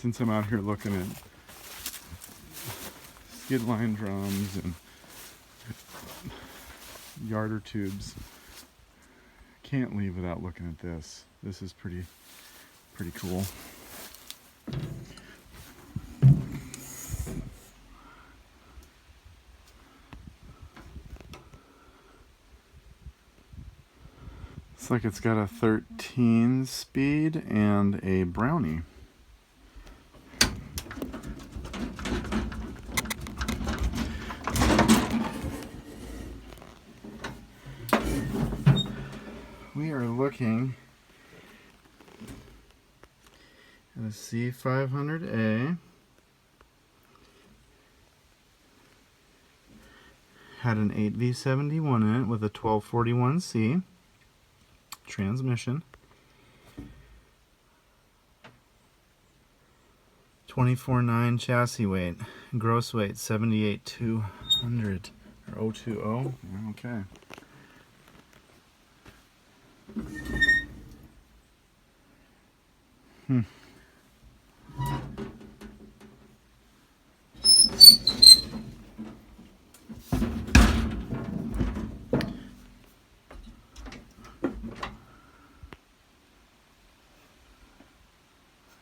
since I'm out here looking at skid line drums and yarder tubes, can't leave without looking at this. This is pretty cool. Looks like it's got a 13 speed and a brownie. We are looking at a C500A. Had an 8V71 in it with a 1241C transmission. 24.9 chassis weight. Gross weight 78,200 or 020. Okay.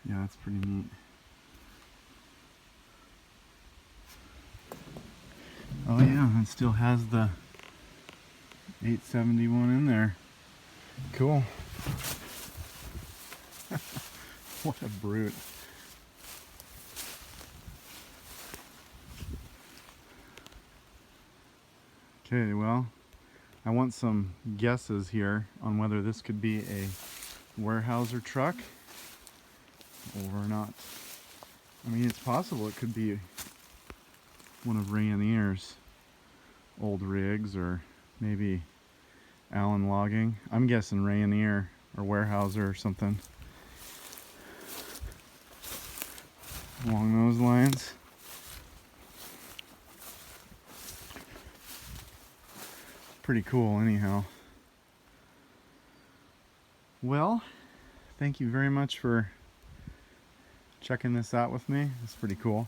Yeah, that's pretty neat. Oh yeah, it still has the 871 in there. Cool. What a brute. Okay, well, I want some guesses here on whether this could be a Weyerhaeuser truck or not. I mean, it's possible it could be one of Rayonier's old rigs, or maybe Allen Logging. I'm guessing Rayonier or Weyerhaeuser or something along those lines. Pretty cool anyhow. Well, thank you very much for checking this out with me. It's pretty cool.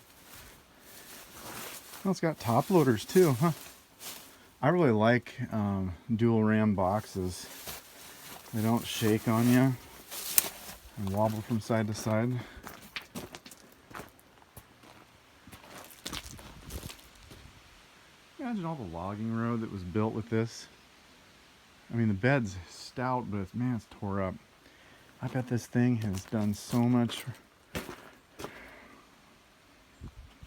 Well, it's got top loaders too, huh? I really like dual ram boxes. They don't shake on you and wobble from side to side. Imagine all the logging road that was built with this. I mean, the bed's stout, but man, it's tore up. I bet this thing has done so much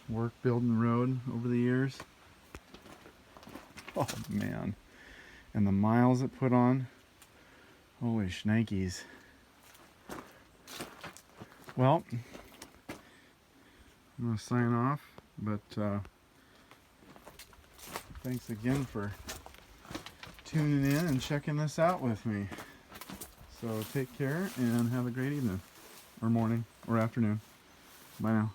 work building the road over the years. Oh man. And the miles it put on. Holy shnikes. Well, I'm going to sign off, but thanks again for tuning in and checking this out with me. So take care and have a great evening, or morning, or afternoon. Bye now.